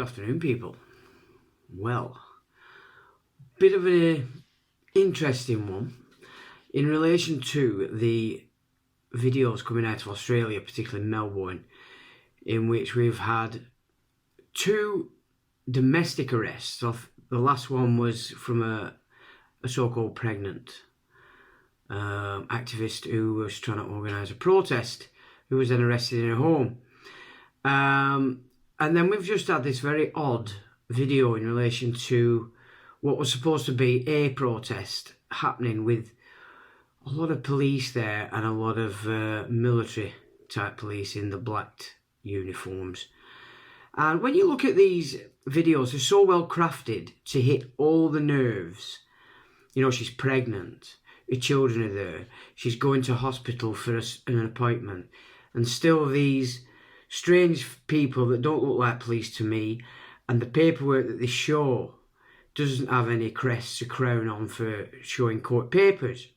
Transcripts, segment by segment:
Good afternoon, people. Well, bit of an interesting one in relation to the videos coming out of Australia, particularly Melbourne, in which we've had two domestic arrests. The last one was from a so-called pregnant activist who was trying to organise a protest, who was then arrested in her home. And then we've just had this very odd video in relation to what was supposed to be a protest happening with a lot of police there and a lot of military type police in the black uniforms. And when you look at these videos, they're so well crafted to hit all the nerves. You know, she's pregnant, her children are there, she's going to hospital for an appointment, and still these strange people that don't look like police to me, and the paperwork that they show doesn't have any crests or crown on for showing court papers.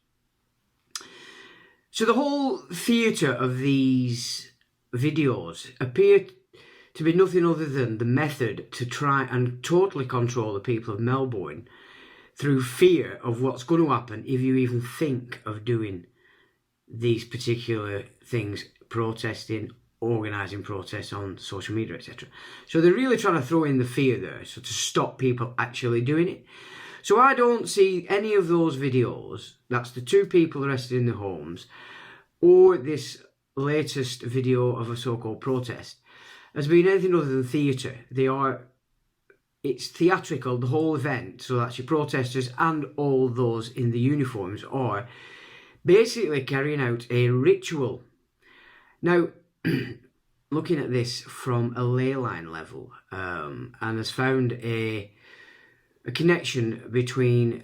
So the whole theatre of these videos appear to be nothing other than the method to try and totally control the people of Melbourne through fear of what's going to happen if you even think of doing these particular things, protesting, organising protests on social media, etc. So they're really trying to throw in the fear there, so to stop people actually doing it. So I don't see any of those videos, that's the two people arrested in the homes, or this latest video of a so-called protest, as being anything other than theatre. It's theatrical, the whole event, so that's your protesters and all those in the uniforms are basically carrying out a ritual. Now, looking at this from a ley line level, and has found a connection between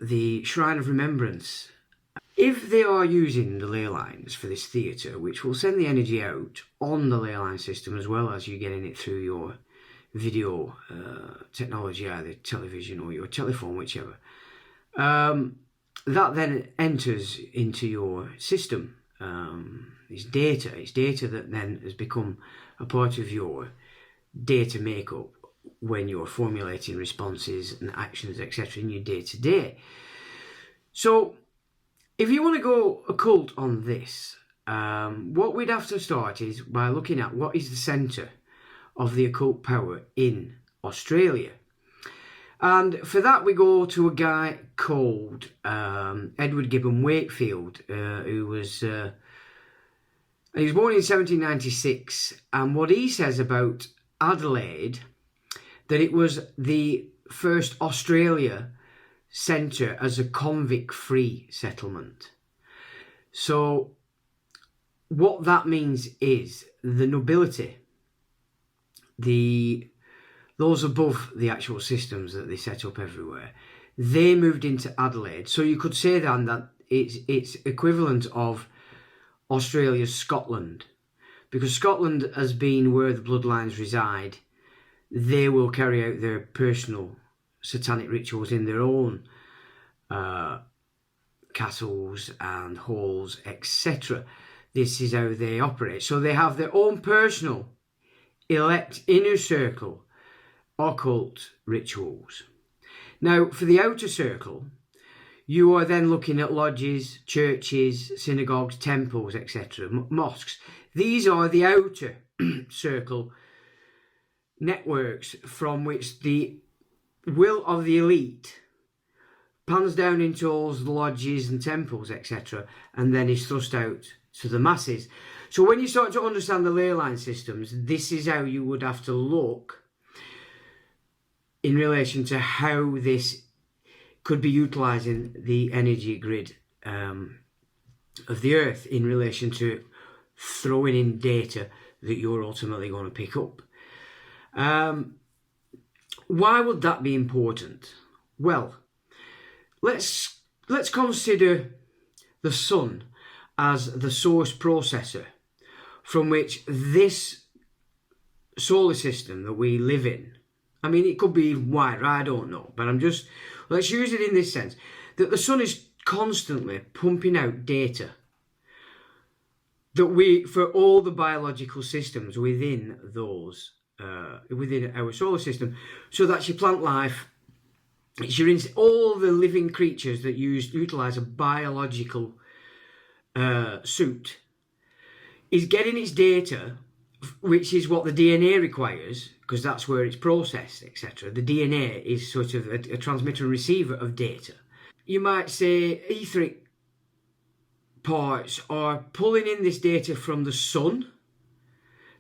the Shrine of Remembrance. If they are using the ley lines for this theatre, which will send the energy out on the ley line system as well as you getting it through your video technology, either television or your telephone, whichever, that then enters into your system. It's data that then has become a part of your data makeup when you're formulating responses and actions, etc. in your day-to-day. So if you want to go occult on this, what we'd have to start is by looking at what is the centre of the occult power in Australia. And for that we go to a guy called Edward Gibbon Wakefield, who was he was born in 1796, and what he says about Adelaide, that it was the first Australia centre as a convict-free settlement. So what that means is the nobility, those above the actual systems that they set up everywhere, they moved into Adelaide. So you could say then that it's equivalent of Australia's Scotland, because Scotland has been where the bloodlines reside. They will carry out their personal satanic rituals in their own castles and halls, etc. This is how they operate. So they have their own personal elect inner circle occult rituals. Now, for the outer circle, you are then looking at lodges, churches, synagogues, temples, etc., mosques. These are the outer circle networks from which the will of the elite pans down into all the lodges and temples, etc., and then is thrust out to the masses. So when you start to understand the ley line systems, this is how you would have to look in relation to how this could be utilising the energy grid of the earth in relation to throwing in data that you're ultimately going to pick up. Why would that be important? Well, let's consider the sun as the source processor from which this solar system that we live in, I mean, it could be wider, I don't know, but let's use it in this sense, that the sun is constantly pumping out data that for all the biological systems within those, within our solar system. So that's your plant life, it's all the living creatures that utilize a biological suit, is getting its data, which is what the DNA requires, because that's where it's processed, etc. The DNA is sort of a transmitter and receiver of data. You might say etheric parts are pulling in this data from the sun.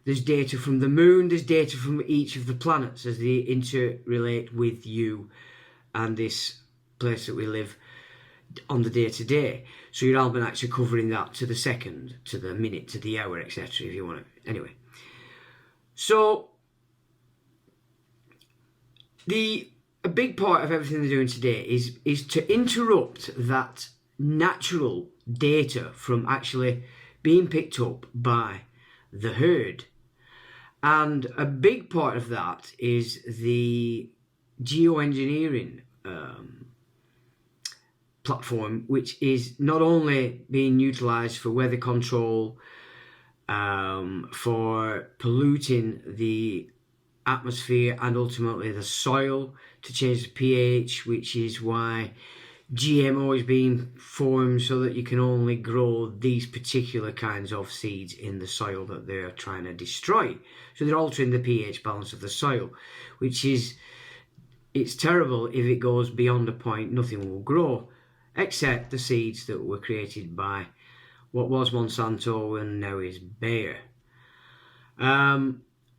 There's data from the moon. There's data from each of the planets as they interrelate with you and this place that we live on the day-to-day. So your almanac's are covering that to the second, to the minute, to the hour, etc. if you want to. Anyway. So a big part of everything they're doing today is to interrupt that natural data from actually being picked up by the herd. And a big part of that is the geoengineering platform, which is not only being utilised for weather control, for polluting the atmosphere and ultimately the soil to change the pH, which is why GMO is being formed so that you can only grow these particular kinds of seeds in the soil that they're trying to destroy. So they're altering the pH balance of the soil, which is, it's terrible. If it goes beyond a point, nothing will grow, except the seeds that were created by what was Monsanto and now is Bayer.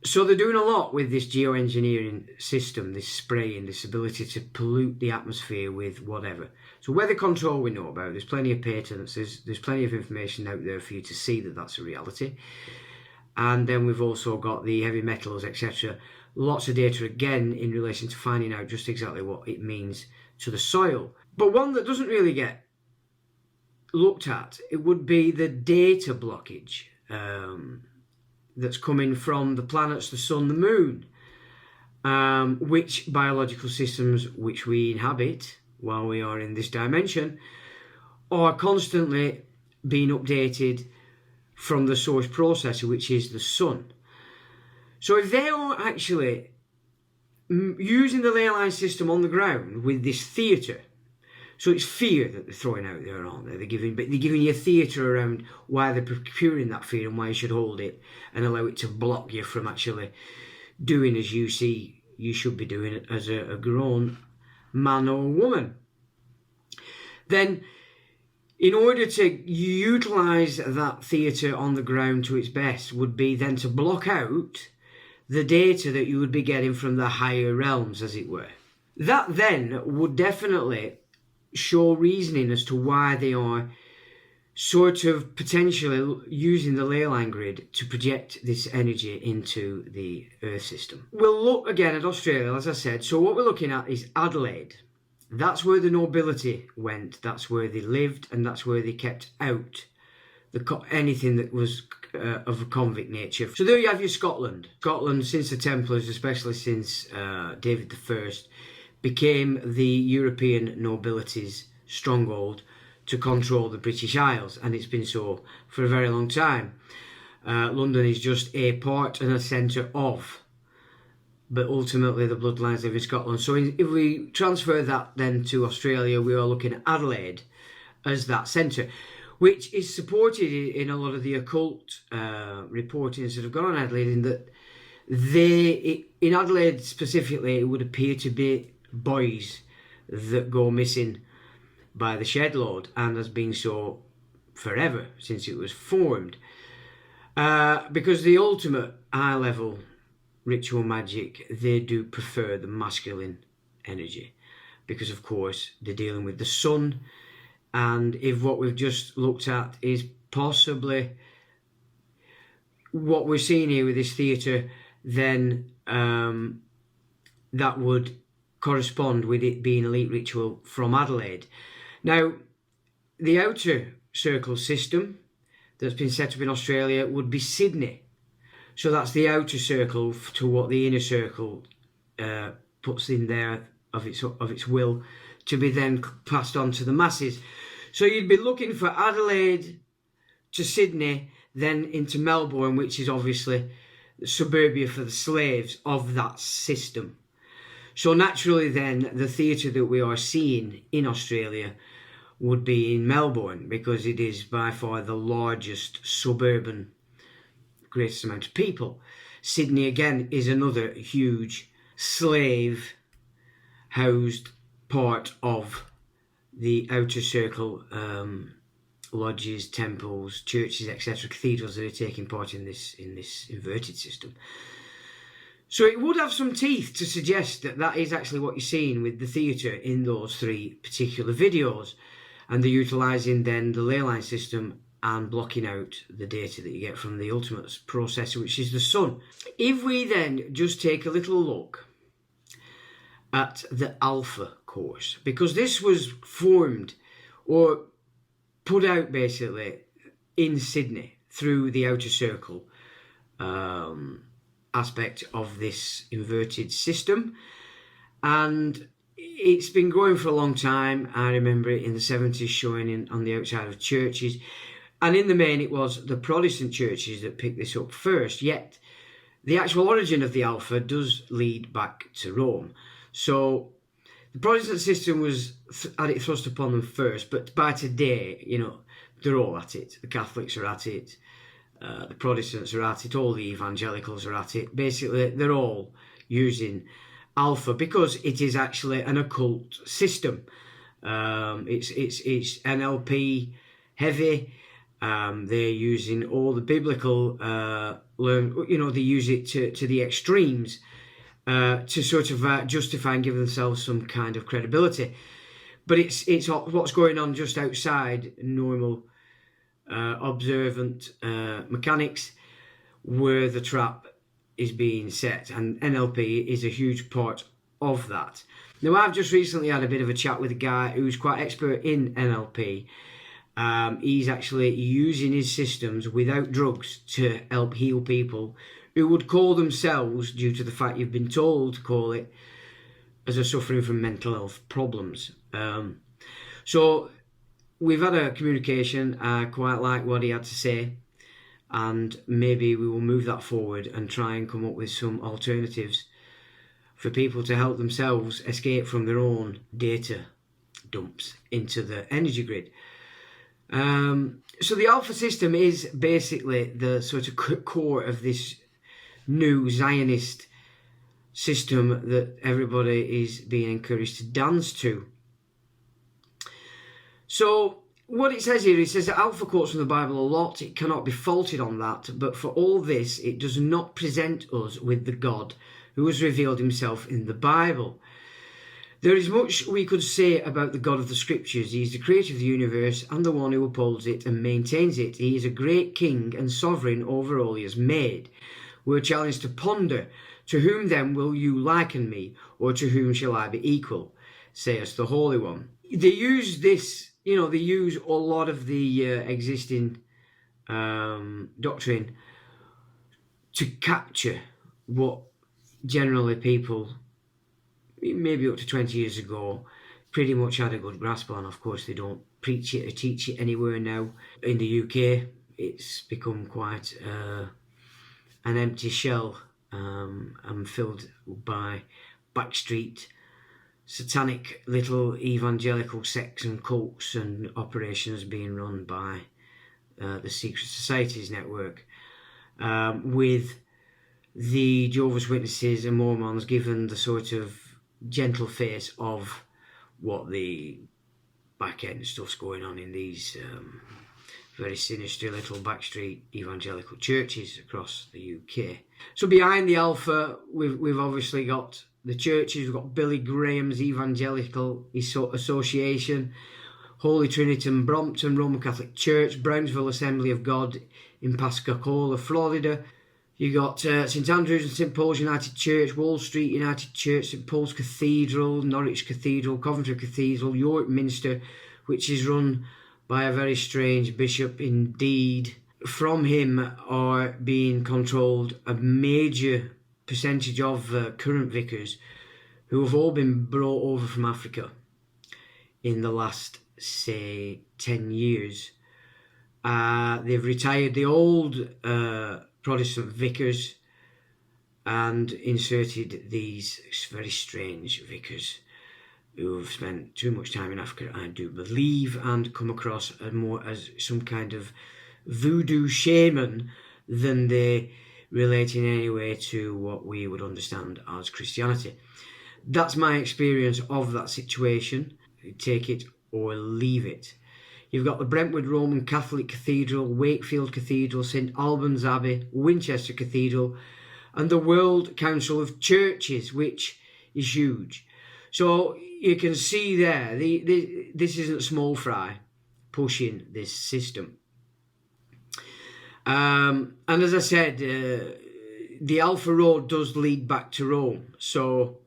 So they're doing a lot with this geoengineering system, this spraying, this ability to pollute the atmosphere with whatever. So weather control we know about. There's plenty of patents. There's plenty of information out there for you to see that that's a reality. And then we've also got the heavy metals, etc. Lots of data again in relation to finding out just exactly what it means to the soil. But one that doesn't really get looked at, it would be the data blockage that's coming from the planets, the sun, the moon, which biological systems which we inhabit while we are in this dimension are constantly being updated from the source processor, which is the sun. So if they are actually using the ley line system on the ground with this theatre, so it's fear that they're throwing out there, aren't they? They're giving you a theatre around why they're procuring that fear and why you should hold it and allow it to block you from actually doing as you see you should be doing it as a grown man or woman. Then, in order to utilise that theatre on the ground to its best would be then to block out the data that you would be getting from the higher realms, as it were. That then would definitely show reasoning as to why they are sort of potentially using the ley line grid to project this energy into the Earth system. We'll look again at Australia, as I said. So what we're looking at is Adelaide. That's where the nobility went, that's where they lived, and that's where they kept out anything that was of a convict nature. So there you have your Scotland. Scotland, since the Templars, especially since David I, became the European nobility's stronghold to control the British Isles, and it's been so for a very long time. London is just a part and a centre of, but ultimately the bloodlines live in Scotland. So if we transfer that then to Australia, we are looking at Adelaide as that centre, which is supported in a lot of the occult reportings that have gone on Adelaide, in that in Adelaide specifically, it would appear to be boys that go missing by the shed load, and has been so forever since it was formed. Because the ultimate high level ritual magic, they do prefer the masculine energy, because of course they're dealing with the sun, and if what we've just looked at is possibly what we're seeing here with this theatre, then that would correspond with it being elite ritual from Adelaide. Now, the outer circle system that's been set up in Australia would be Sydney. So that's the outer circle to what the inner circle puts in there of its will to be then passed on to the masses. So you'd be looking for Adelaide to Sydney, then into Melbourne, which is obviously suburbia for the slaves of that system. So naturally then, the theatre that we are seeing in Australia would be in Melbourne, because it is by far the largest suburban, greatest amount of people. Sydney again is another huge slave housed part of the outer circle, lodges, temples, churches, etc., cathedrals that are taking part in this inverted system. So it would have some teeth to suggest that that is actually what you're seeing with the theatre in those three particular videos, and they're utilising then the ley line system and blocking out the data that you get from the ultimate processor, which is the sun. If we then just take a little look at the Alpha course, because this was formed or put out basically in Sydney through the outer circle aspect of this inverted system, and it's been going for a long time. I remember it in the 70s showing on the outside of churches, and in the main it was the Protestant churches that picked this up first, yet the actual origin of the Alpha does lead back to Rome. So the Protestant system was had it thrust upon them first, but by today, you know, they're all at it. The Catholics are at it, the Protestants are at it, all the evangelicals are at it. Basically, they're all using Alpha because it is actually an occult system. It's NLP heavy. They're using all the biblical they use it to the extremes. To sort of justify and give themselves some kind of credibility. But it's what's going on just outside normal observant mechanics, where the trap is being set, and NLP is a huge part of that. Now, I've just recently had a bit of a chat with a guy who's quite expert in NLP. He's actually using his systems without drugs to help heal people who would call themselves, due to the fact you've been told to call it, as a suffering from mental health problems. So we've had a communication. I quite like what he had to say, and maybe we will move that forward and try and come up with some alternatives for people to help themselves escape from their own data dumps into the energy grid. So the Alpha system is basically the sort of core of this new Zionist system that everybody is being encouraged to dance to. So what it says here, it says that Alpha quotes from the Bible a lot. It cannot be faulted on that, but for all this, it does not present us with the God who has revealed himself in the Bible. There is much we could say about the God of the Scriptures. He is the creator of the universe and the one who upholds it and maintains it. He is a great king and sovereign over all he has made. We're challenged to ponder, to whom then will you liken me, or to whom shall I be equal, saith the Holy One. They use this, they use a lot of the existing doctrine to capture what generally people, maybe up to 20 years ago, pretty much had a good grasp on. Of course, they don't preach it or teach it anywhere now. In the UK, it's become quite an empty shell and filled by backstreet satanic little evangelical sects and cults and operations being run by the secret societies network, with the Jehovah's Witnesses and Mormons given the sort of gentle face of what the back end stuff's going on in these very sinister little backstreet evangelical churches across the UK. So behind the Alpha, we've obviously got the churches. We've got Billy Graham's Evangelical Association, Holy Trinity and Brompton Roman Catholic Church, Brownsville Assembly of God in Pascagoula, Florida. You got St Andrews and St Paul's United Church, Wall Street United Church, St Paul's Cathedral, Norwich Cathedral, Coventry Cathedral, York Minster, which is run by a very strange bishop indeed. From him are being controlled a major percentage of current vicars who have all been brought over from Africa in the last, say, 10 years They've retired the old Protestant vicars and inserted these very strange vicars who have spent too much time in Africa, I do believe, and come across more as some kind of voodoo shaman than they relate in any way to what we would understand as Christianity. That's my experience of that situation. Take it or leave it. You've got the Brentwood Roman Catholic Cathedral, Wakefield Cathedral, St Albans Abbey, Winchester Cathedral, and the World Council of Churches, which is huge. So you can see there, this isn't small fry pushing this system. And as I said, the Alpha Road does lead back to Rome. So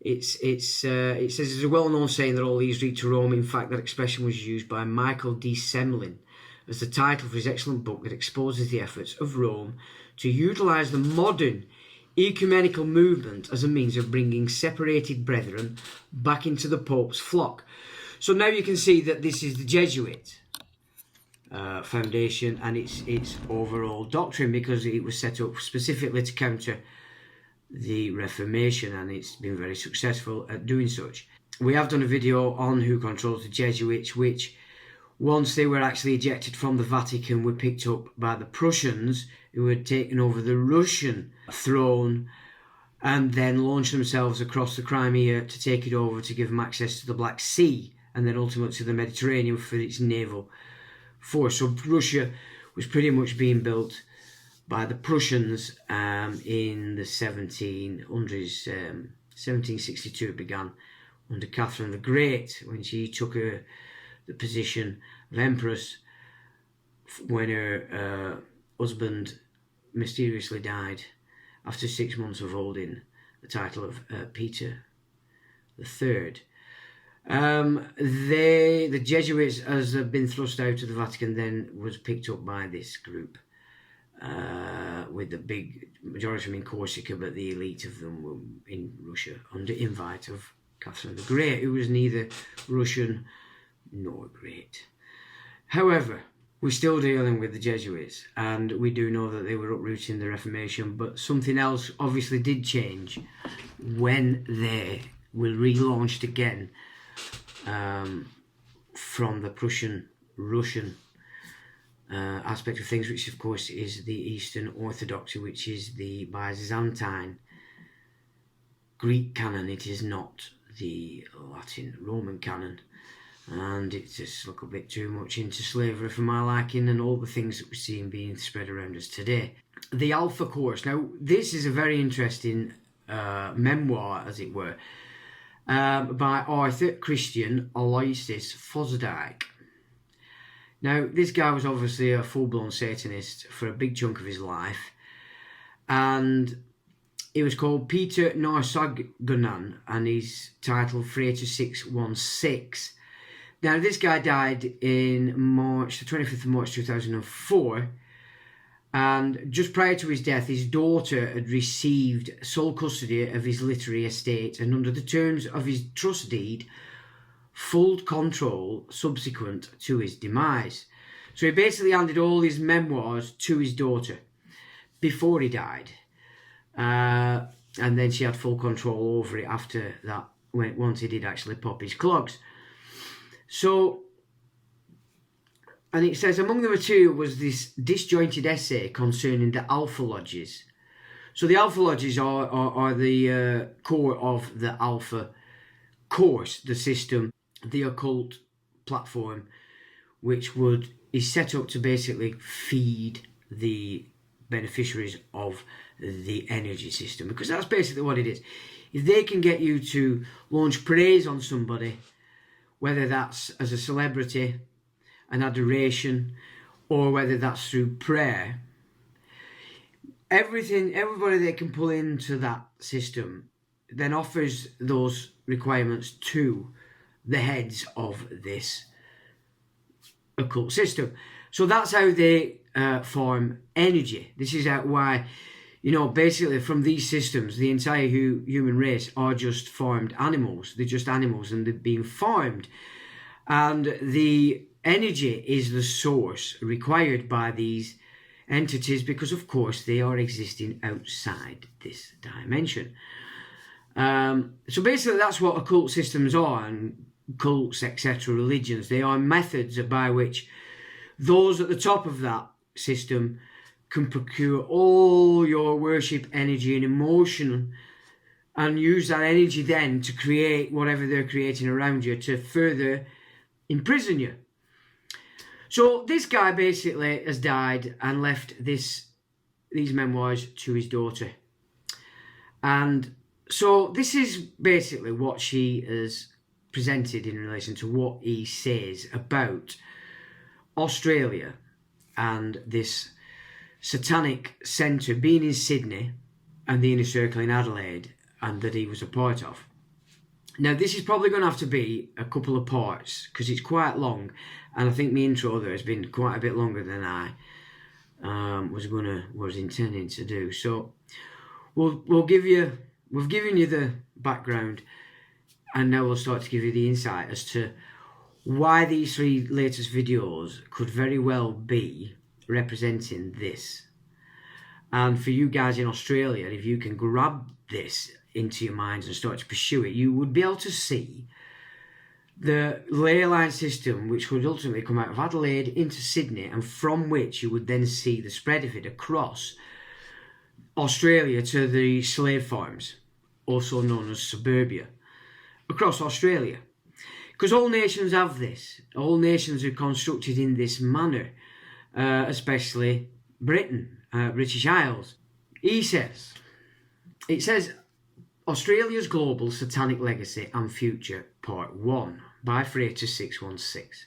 it says it's a well-known saying that all these lead to Rome. In fact, that expression was used by Michael D. Semlin as the title for his excellent book that exposes the efforts of Rome to utilise the modern ecumenical movement as a means of bringing separated brethren back into the Pope's flock. So now you can see that this is the Jesuit foundation and its overall doctrine, because it was set up specifically to counter the Reformation, and it's been very successful at doing such. We have done a video on who controls the Jesuits, which once they were actually ejected from the Vatican were picked up by the Prussians, who had taken over the Russian throne and then launched themselves across the Crimea to take it over, to give them access to the Black Sea and then ultimately to the Mediterranean for its naval force. So Russia was pretty much being built by the Prussians in the 1700s. 1762 it began under Catherine the Great, when she took the position of Empress when her husband mysteriously died after 6 months of holding the title of Peter III. The Jesuits, as have been thrust out of the Vatican, then was picked up by this group, with the big majority of them in Corsica, but the elite of them were in Russia under invite of Catherine the Great, who was neither Russian nor great. However, we're still dealing with the Jesuits, and we do know that they were uprooting the Reformation, but something else obviously did change when they were relaunched again from the Prussian-Russian aspect of things, which of course is the Eastern Orthodoxy, which is the Byzantine Greek canon. It is not the Latin Roman canon, and it's just a little bit too much into slavery for my liking, and all the things that we're seeing being spread around us today. The Alpha Course. Now, this is a very interesting memoir, as it were, by Arthur Christian Aloysius Fosdike. Now, this guy was obviously a full-blown Satanist for a big chunk of his life, and he was called Peter Narsagonan, and his title Frater 616. Now, this guy died in March, the 25th of March 2004, and just prior to his death, his daughter had received sole custody of his literary estate, and under the terms of his trust deed, full control subsequent to his demise. So he basically handed all his memoirs to his daughter before he died, and then she had full control over it after that, once he did actually pop his clogs. So, and it says, among the material was this disjointed essay concerning the Alpha Lodges. So the Alpha Lodges are the core of the Alpha course, the system, the occult platform, which is set up to basically feed the beneficiaries of the energy system, because that's basically what it is. If they can get you to launch praise on somebody, whether that's as a celebrity, an adoration, or whether that's through prayer, everybody they can pull into that system then offers those requirements to the heads of this occult system. So that's how they form energy. This is why, basically from these systems, the entire human race are just formed animals. They're just animals, and they're being formed. And the energy is the source required by these entities, because of course they are existing outside this dimension. So basically that's what occult systems are, and cults, etc., religions. They are methods by which those at the top of that system can procure all your worship, energy and emotion, and use that energy then to create whatever they're creating around you to further imprison you. So this guy basically has died and left these memoirs to his daughter. And so this is basically what she has presented in relation to what he says about Australia and this Satanic centre being in Sydney and the Inner Circle in Adelaide, and that he was a part of. Now this is probably going to have to be a couple of parts because it's quite long, and I think my intro there has been quite a bit longer than I was intending to do. So we've given you the background, and now we'll start to give you the insight as to why these 3 latest videos could very well be representing this. And for you guys in Australia, if you can grab this into your minds and start to pursue it, you would be able to see the ley line system which would ultimately come out of Adelaide into Sydney, and from which you would then see the spread of it across Australia to the slave farms, also known as suburbia, across Australia. Because all nations have this. All nations are constructed in this manner, especially Britain, British Isles. It says, Australia's Global Satanic Legacy and Future, Part 1, by Freighter 616.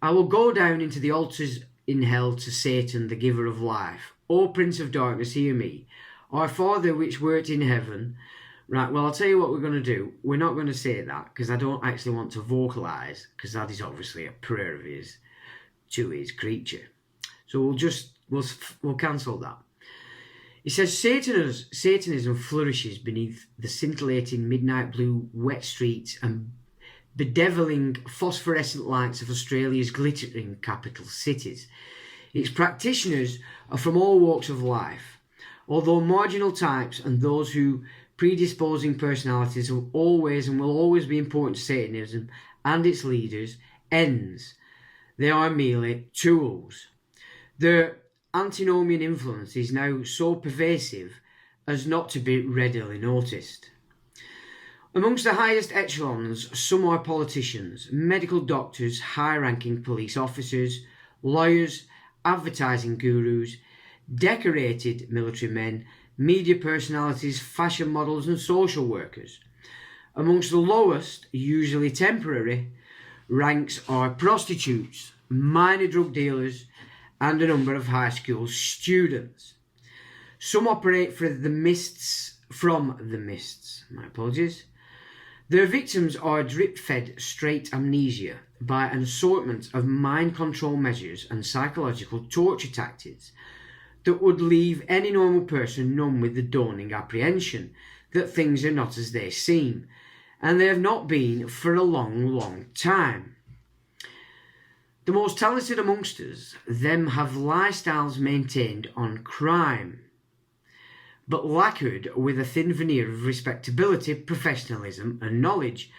I will go down into the altars in hell to Satan, the giver of life. O Prince of Darkness, hear me. Our Father which wert in heaven. Right, well, I'll tell you what we're going to do. We're not going to say that, because I don't actually want to vocalise, because that is obviously a prayer of his to his creature. So we'll cancel that. It says, Satanism flourishes beneath the scintillating midnight blue wet streets and bedeviling phosphorescent lights of Australia's glittering capital cities. Its practitioners are from all walks of life, although marginal types and those who predisposing personalities have always and will always be important to Satanism and its leaders' ends. They are merely tools. Their antinomian influence is now so pervasive as not to be readily noticed. Amongst the highest echelons, some are politicians, medical doctors, high-ranking police officers, lawyers, advertising gurus, decorated military men, media personalities, fashion models and social workers. Amongst the lowest, usually temporary, ranks are prostitutes, minor drug dealers and a number of high school students. Some operate from the mists. Their victims are drip-fed straight amnesia by an assortment of mind control measures and psychological torture tactics that would leave any normal person numb with the dawning apprehension that things are not as they seem, and they have not been for a long, long time. The most talented amongst us, them have lifestyles maintained on crime, but lacquered with a thin veneer of respectability, professionalism and knowledge.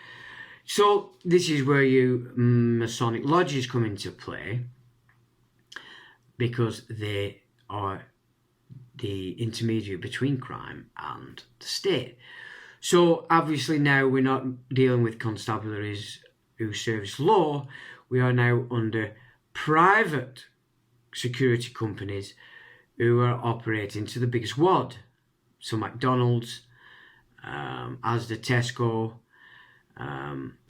So this is where you Masonic lodges come into play, because they are the intermediary between crime and the state. So obviously now we're not dealing with constabularies who service law. We are now under private security companies who are operating to the biggest wad. So McDonald's, Asda, Tesco,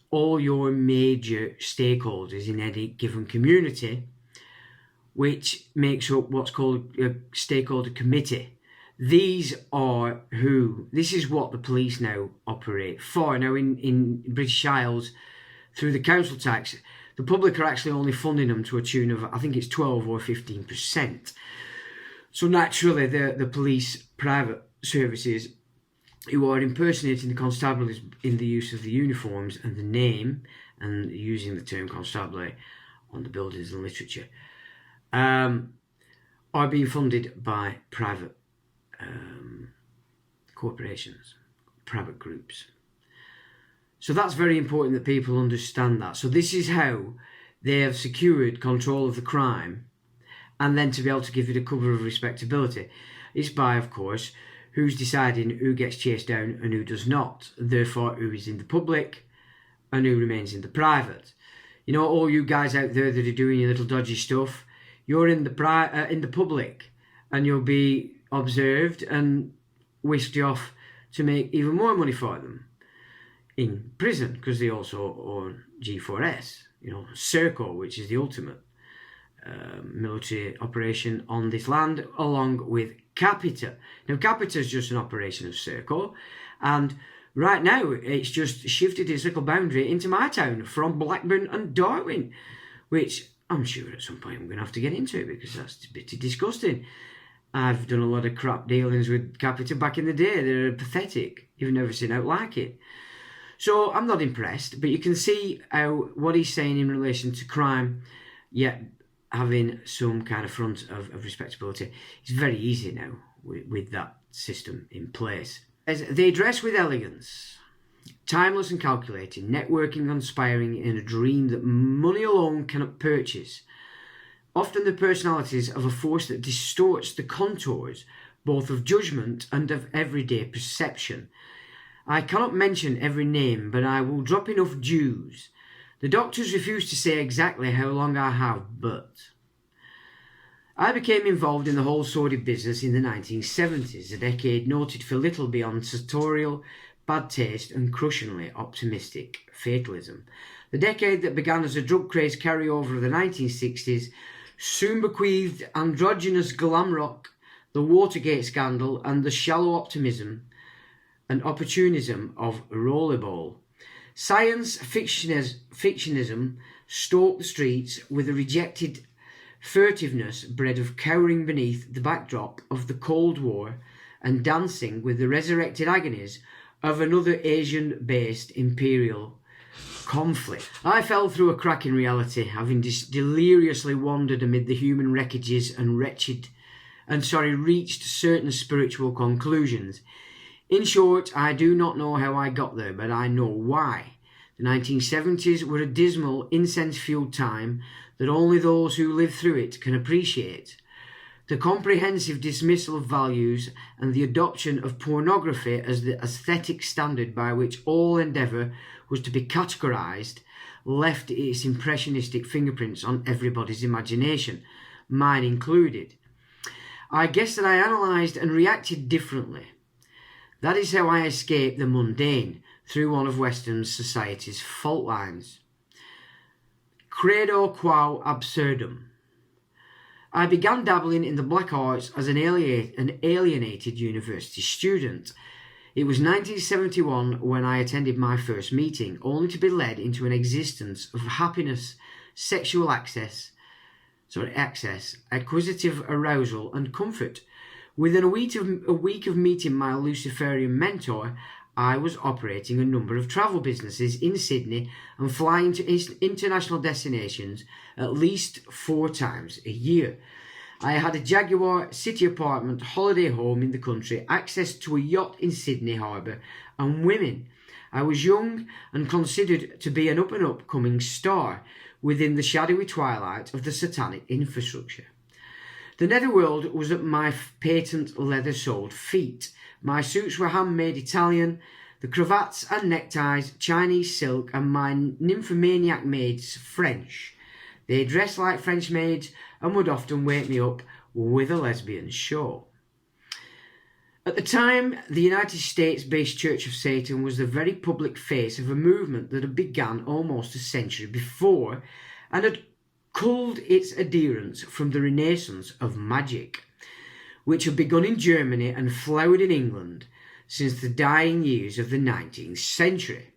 all your major stakeholders in any given community, which makes up what's called a stakeholder committee. This is what the police now operate for. Now in British Isles, through the council tax, the public are actually only funding them to a tune of, I think it's 12 or 15%. So naturally the police private services who are impersonating the constabularies in the use of the uniforms and the name and using the term constabulary on the buildings and literature, are being funded by private corporations, private groups. So that's very important that people understand that. So this is how they have secured control of the crime, and then to be able to give it a cover of respectability. It's by, of course, who's deciding who gets chased down and who does not, therefore who is in the public and who remains in the private. You know, all you guys out there that are doing your little dodgy stuff, you're in the public, and you'll be observed and whisked off to make even more money for them in prison, because they also own G4S, you know, Serco, which is the ultimate military operation on this land, along with Capita. Now, Capita is just an operation of Serco, and right now it's just shifted its little boundary into my town from Blackburn and Darwin, which I'm sure at some point I'm going to have to get into, because that's a bit disgusting. I've done a lot of crap dealings with Capita back in the day. They're pathetic. You've never seen out like it. So I'm not impressed, but you can see how what he's saying in relation to crime, yet having some kind of front of respectability, is very easy now with that system in place. As they dress with elegance, timeless and calculating, networking, conspiring in a dream that money alone cannot purchase. Often the personalities of a force that distorts the contours both of judgment and of everyday perception. I cannot mention every name, but I will drop enough Jews. The doctors refuse to say exactly how long I have, but I became involved in the whole sordid business in the 1970s, a decade noted for little beyond sartorial, bad taste and crushingly optimistic fatalism. The decade that began as a drug craze carryover of the 1960s soon bequeathed androgynous glam rock, the Watergate scandal, and the shallow optimism and opportunism of rollerball. Science fictionism stalked the streets with a rejected furtiveness bred of cowering beneath the backdrop of the Cold War and dancing with the resurrected agonies of another Asian-based imperial conflict. I fell through a crack in reality, having deliriously wandered amid the human wreckages and reached certain spiritual conclusions. In short, I do not know how I got there, but I know why. The 1970s were a dismal, incense-fueled time that only those who lived through it can appreciate. The comprehensive dismissal of values and the adoption of pornography as the aesthetic standard by which all endeavour was to be categorised left its impressionistic fingerprints on everybody's imagination, mine included. I guess that I analysed and reacted differently. That is how I escaped the mundane through one of Western society's fault lines. Credo quo absurdum. I began dabbling in the black arts as an alienated university student. It was 1971 when I attended my first meeting, only to be led into an existence of happiness, sexual access, acquisitive arousal and comfort. Within a week of meeting my Luciferian mentor, I was operating a number of travel businesses in Sydney and flying to international destinations at least 4 times a year. I had a Jaguar city apartment, holiday home in the country, access to a yacht in Sydney Harbour, and women. I was young and considered to be an up-and-coming star within the shadowy twilight of the Satanic infrastructure. The netherworld was at my patent leather-soled feet. My suits were handmade Italian, the cravats and neckties Chinese silk, and my nymphomaniac maids French. They dressed like French maids and would often wake me up with a lesbian show. At the time, the United States-based Church of Satan was the very public face of a movement that had begun almost a century before and had culled its adherents from the renaissance of magic, which had begun in Germany and flowered in England since the dying years of the 19th century.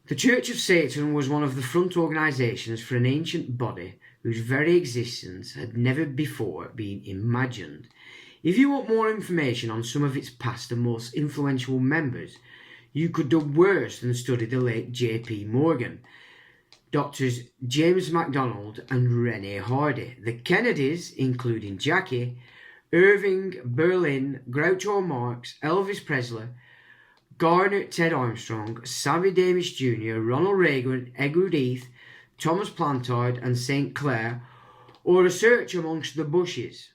The Church of Satan was one of the front organisations for an ancient body whose very existence had never before been imagined. If you want more information on some of its past and most influential members, you could do worse than study the late J.P. Morgan. Doctors James MacDonald and Renee Hardy. The Kennedys, including Jackie, Irving Berlin, Groucho Marx, Elvis Presley, Garner Ted Armstrong, Sammy Davis Jr., Ronald Reagan, Edward Heath, Thomas Plantard and St. Clair, or a search amongst the bushes.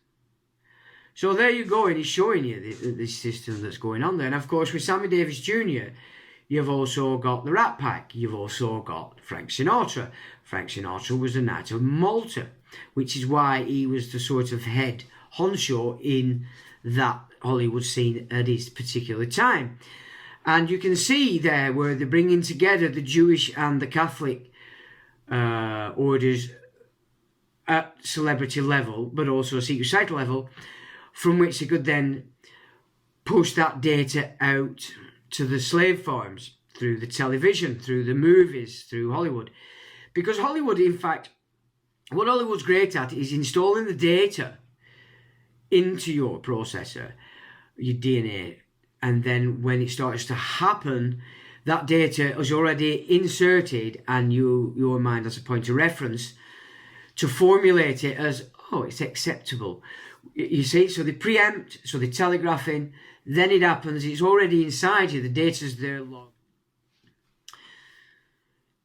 So there you go, and he's showing you this system that's going on there. And of course with Sammy Davis Jr., you've also got the Rat Pack. You've also got Frank Sinatra. Frank Sinatra was the Knight of Malta, which is why he was the sort of head honcho in that Hollywood scene at his particular time. And you can see there where they're bringing together the Jewish and the Catholic orders at celebrity level, but also secret society level, from which they could then push that data out to the slave farms through the television, through the movies, through Hollywood. Because Hollywood, in fact, what Hollywood's great at is installing the data into your processor, your DNA, and then when it starts to happen, that data is already inserted and your mind has a point of reference to formulate it as, oh, it's acceptable. You see, so they preempt, so they telegraph in, then it happens, it's already inside you, the data's there logged.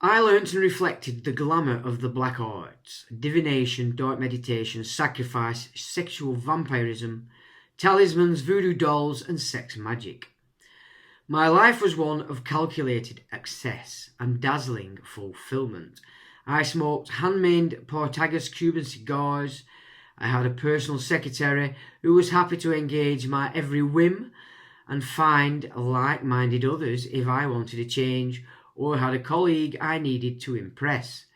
I learnt and reflected the glamour of the black arts, divination, dark meditation, sacrifice, sexual vampirism, talismans, voodoo dolls and sex magic. My life was one of calculated excess and dazzling fulfillment. I smoked handmade Portagas Cuban cigars. I had a personal secretary who was happy to engage my every whim and find like-minded others if I wanted a change, or had a colleague I needed to impress.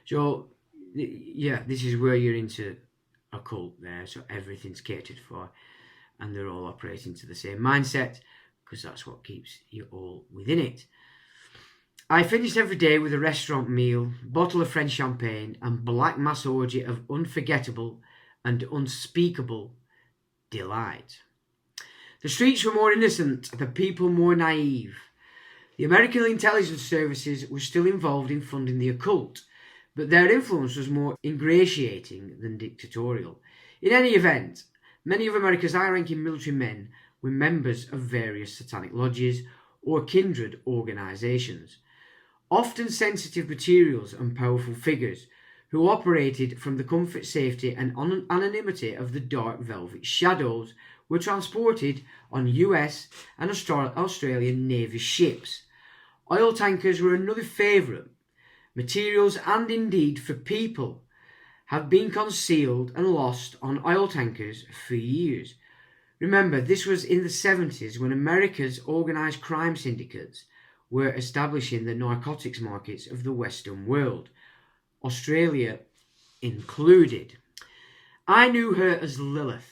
So, yeah, this is where you're into occult there, so everything's catered for and they're all operating to the same mindset because that's what keeps you all within it. I finished every day with a restaurant meal, bottle of French champagne and black mass orgy of unforgettable and unspeakable delight. The streets were more innocent, the people more naive. The American intelligence services were still involved in funding the occult, but their influence was more ingratiating than dictatorial. In any event, many of America's high-ranking military men were members of various satanic lodges or kindred organizations, often sensitive materials and powerful figures who operated from the comfort, safety and anonymity of the dark velvet shadows, were transported on US and Australian Navy ships. Oil tankers were another favourite. Materials and indeed for people have been concealed and lost on oil tankers for years. Remember, this was in the 70s when America's organised crime syndicates were establishing the narcotics markets of the Western world, Australia included. I knew her as Lilith,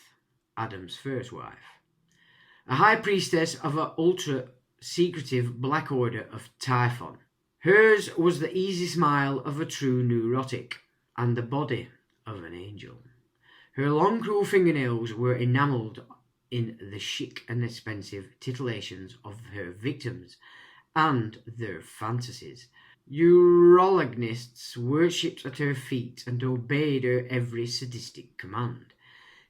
Adam's first wife, a high priestess of an ultra-secretive black order of Typhon. Hers was the easy smile of a true neurotic and the body of an angel. Her long cruel fingernails were enamelled in the chic and expensive titillations of her victims and their fantasies. Urologists worshipped at her feet and obeyed her every sadistic command.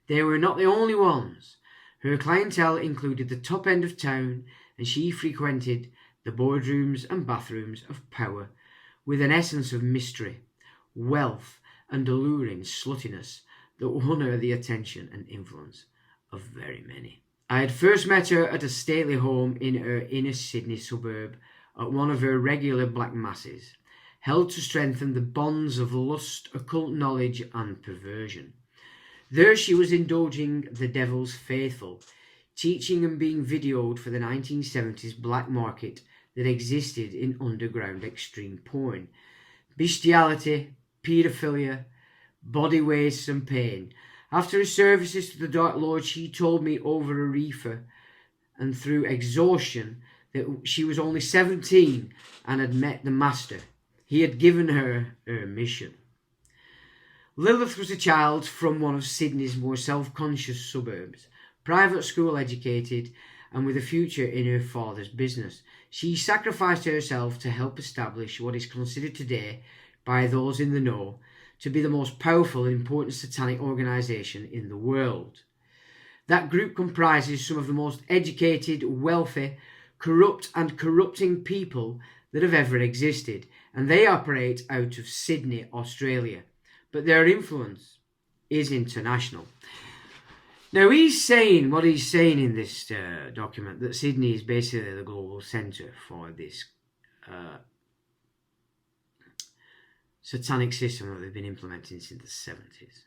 They were not the only ones. Her clientele included the top end of town, and she frequented the boardrooms and bathrooms of power with an essence of mystery, wealth, and alluring sluttiness that won her the attention and influence of very many. I had first met her at a stately home in her inner Sydney suburb at one of her regular black masses, held to strengthen the bonds of lust, occult knowledge, and perversion. There she was indulging the devil's faithful, teaching and being videoed for the 1970s black market that existed in underground extreme porn, bestiality, paedophilia, body waste and pain. After her services to the Dark Lord, she told me over a reefer and through exhaustion that she was only 17 and had met the Master. He had given her her mission. Lilith was a child from one of Sydney's more self-conscious suburbs, private school educated and with a future in her father's business. She sacrificed herself to help establish what is considered today by those in the know to be the most powerful and important satanic organisation in the world. That group comprises some of the most educated, wealthy, corrupt and corrupting people that have ever existed, and they operate out of Sydney, Australia. But their influence is international. Now, he's saying what he's saying in this document, that Sydney is basically the global centre for this satanic system that they've been implementing since the 70s.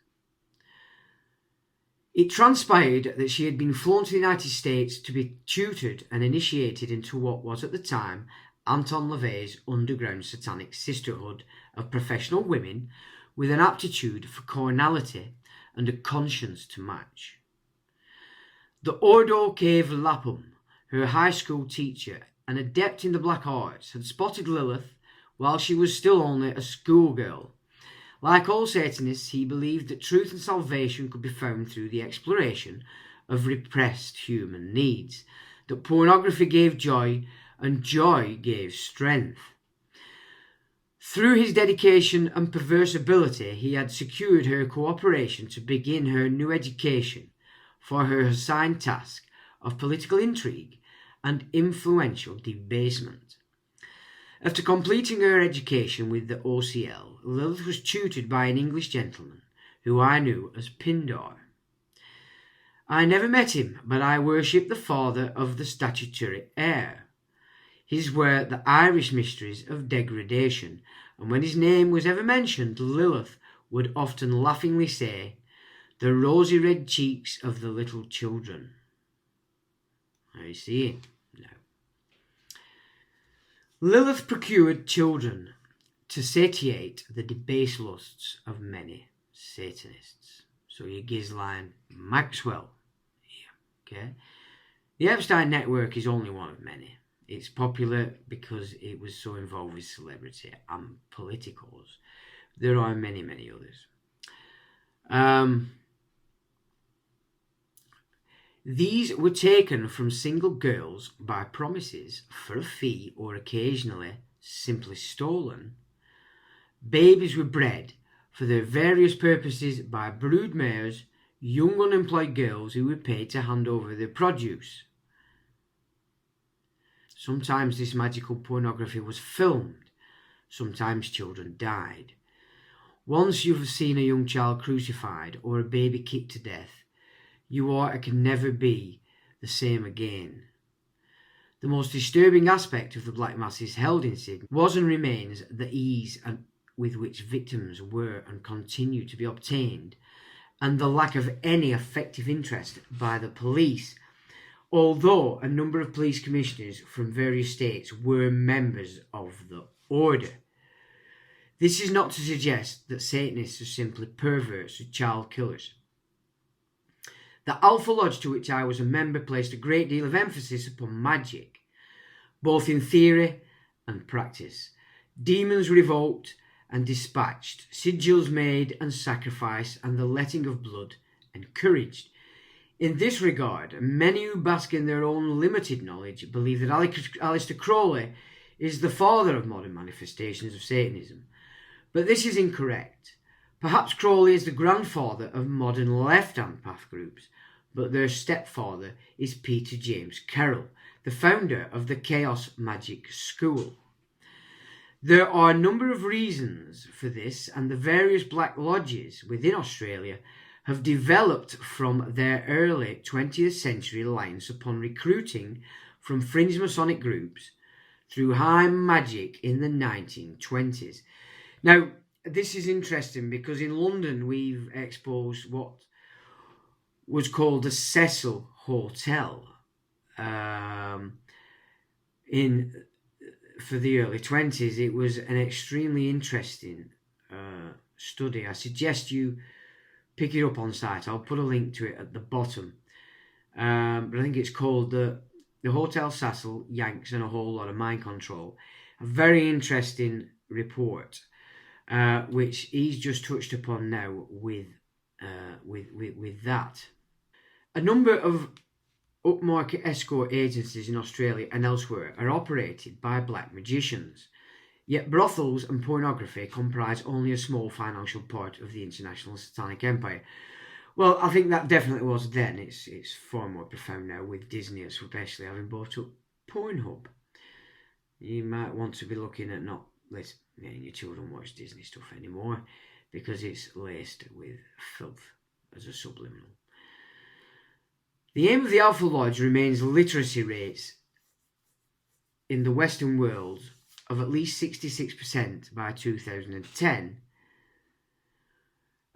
It transpired that she had been flown to the United States to be tutored and initiated into what was at the time Anton LaVey's underground satanic sisterhood of professional women with an aptitude for carnality and a conscience to match. The Ordo Cave Lapham, her high school teacher, an adept in the black arts, had spotted Lilith while she was still only a schoolgirl. Like all Satanists, he believed that truth and salvation could be found through the exploration of repressed human needs, that pornography gave joy and joy gave strength. Through his dedication and perverse ability, he had secured her cooperation to begin her new education for her assigned task of political intrigue and influential debasement. After completing her education with the OCL, Lilith was tutored by an English gentleman who I knew as Pindar. I never met him, but I worshipped the father of the statutory heir. His were the Irish mysteries of degradation, and when his name was ever mentioned, Lilith would often laughingly say, "The rosy red cheeks of the little children." I see. No. Lilith procured children to satiate the debased lusts of many Satanists. So your Ghislaine Maxwell here, okay? The Epstein network is only one of many. It's popular because it was so involved with celebrity and politicals. There are many, many others. These were taken from single girls by promises for a fee, or occasionally simply stolen. Babies were bred for their various purposes by brood mares, young unemployed girls who were paid to hand over their produce. Sometimes this magical pornography was filmed. Sometimes children died. Once you've seen a young child crucified or a baby kicked to death, you or it can never be the same again. The most disturbing aspect of the black masses held in Sydney was and remains the ease with which victims were and continue to be obtained, and the lack of any effective interest by the police, although a number of police commissioners from various states were members of the order. This is not to suggest that Satanists are simply perverts or child killers. The Alpha Lodge to which I was a member placed a great deal of emphasis upon magic, both in theory and practice. Demons were evoked and dispatched, sigils made and sacrificed, and the letting of blood encouraged. In this regard, many who bask in their own limited knowledge believe that Aleister Crowley is the father of modern manifestations of Satanism. But this is incorrect. Perhaps Crowley is the grandfather of modern left-hand path groups, but their stepfather is Peter James Carroll, the founder of the Chaos Magic School. There are a number of reasons for this, and the various black lodges within Australia have developed from their early 20th century reliance upon recruiting from fringe Masonic groups through high magic in the 1920s. Now, this is interesting because in London we've exposed what was called the Cecil Hotel for the early 20s. It was an extremely interesting study. I suggest you pick it up on site. I'll put a link to it at the bottom. But I think it's called the Hotel Cecil, Yanks and a Whole Lot of Mind Control. A very interesting report, which he's just touched upon now with that. A number of upmarket escort agencies in Australia and elsewhere are operated by black magicians. Yet brothels and pornography comprise only a small financial part of the international Satanic empire. Well, I think that definitely was then. It's far more profound now with Disney especially having bought up Pornhub. You might want to be looking at not letting your children watch Disney stuff anymore, because it's laced with filth as a subliminal. The aim of the Alpha Lodge remains literacy rates in the Western world of at least 66% by 2010,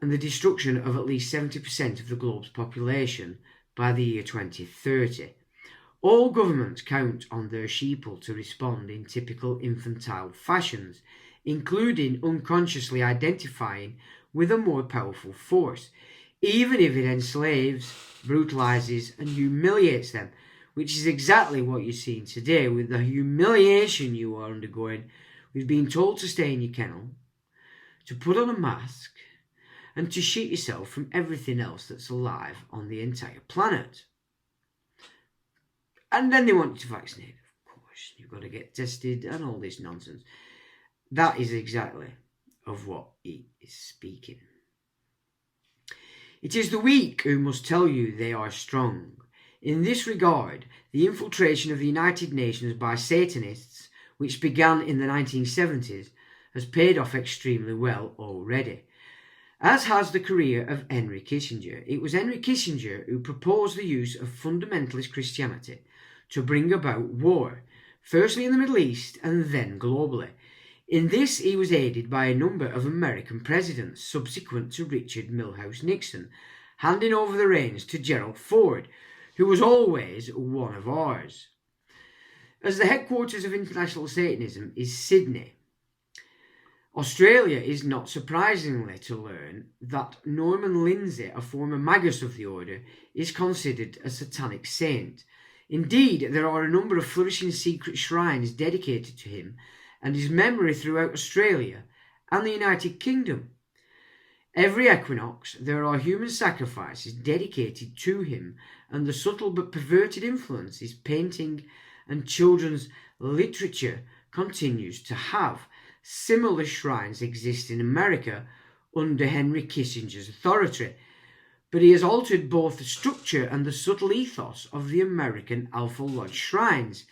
and the destruction of at least 70% of the globe's population by the year 2030. All governments count on their sheeple to respond in typical infantile fashions, including unconsciously identifying with a more powerful force, even if it enslaves, brutalizes, and humiliates them, which is exactly what you're seeing today with the humiliation you are undergoing with being told to stay in your kennel, to put on a mask, and to shit yourself from everything else that's alive on the entire planet. And then they want you to vaccinate, of course. You've got to get tested and all this nonsense. That is exactly of what he is speaking. It is the weak who must tell you they are strong. In this regard, the infiltration of the United Nations by Satanists, which began in the 1970s, has paid off extremely well already, as has the career of Henry Kissinger. It was Henry Kissinger who proposed the use of fundamentalist Christianity to bring about war, firstly in the Middle East and then globally. In this he was aided by a number of American presidents subsequent to Richard Milhous Nixon, handing over the reins to Gerald Ford, who was always one of ours. As the headquarters of international Satanism is Sydney, Australia is not surprisingly to learn that Norman Lindsay, a former magus of the order, is considered a satanic saint. Indeed, there are a number of flourishing secret shrines dedicated to him and his memory throughout Australia and the United Kingdom. Every equinox there are human sacrifices dedicated to him, and the subtle but perverted influence his painting and children's literature continues to have. Similar shrines exist in America under Henry Kissinger's authority, but he has altered both the structure and the subtle ethos of the American Alpha Lodge shrines.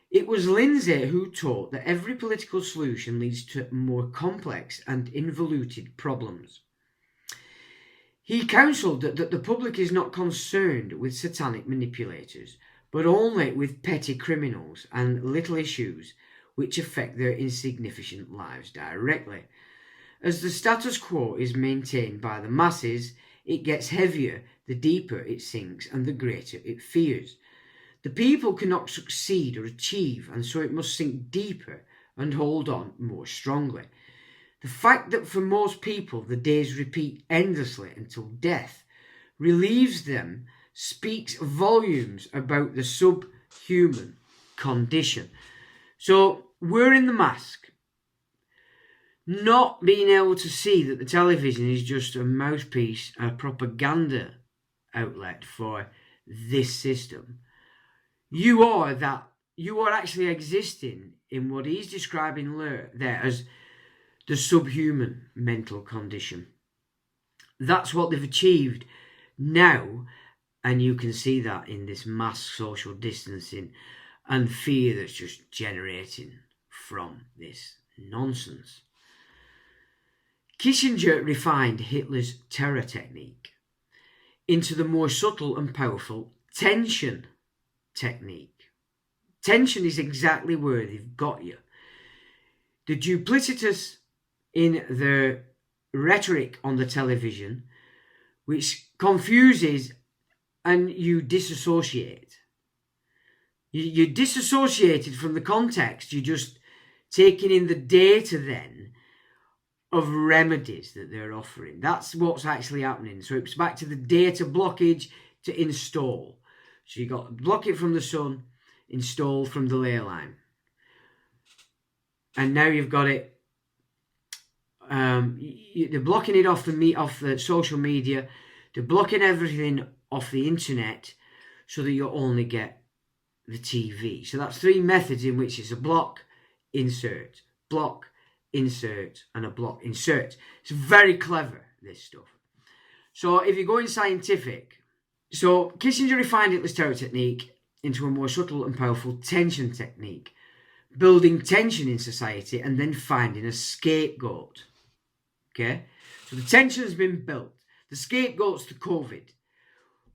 It was Lindsay who taught that every political solution leads to more complex and involuted problems. He counselled that the public is not concerned with satanic manipulators, but only with petty criminals and little issues which affect their insignificant lives directly. As the status quo is maintained by the masses, it gets heavier the deeper it sinks and the greater it fears. The people cannot succeed or achieve, and so it must sink deeper and hold on more strongly. The fact that for most people the days repeat endlessly until death relieves them speaks volumes about the subhuman condition. So we're in the mask. Not being able to see that the television is just a mouthpiece, a propaganda outlet for this system. You are actually existing in what he's describing there as the subhuman mental condition. That's what they've achieved now, and you can see that in this mass social distancing and fear that's just generating from this nonsense. Kissinger refined Hitler's terror technique into the more subtle and powerful tension technique. Tension is exactly where they've got you. The duplicitous in their rhetoric on the television, which confuses and you disassociate. You're disassociated from the context. You're just taking in the data then of remedies that they're offering. That's what's actually happening. So it's back to the data blockage to install. So you got block it from the sun, install from the ley line. And now you've got it. They're blocking it off the social media. They're blocking everything off the internet so that you only get the TV. So that's three methods in which it's a block, insert, block, insert, and a block, insert. It's very clever, this stuff. So if you're going scientific, so Kissinger refined Hitler's terror technique into a more subtle and powerful tension technique, building tension in society and then finding a scapegoat. Okay? So the tension has been built. The scapegoat's the COVID.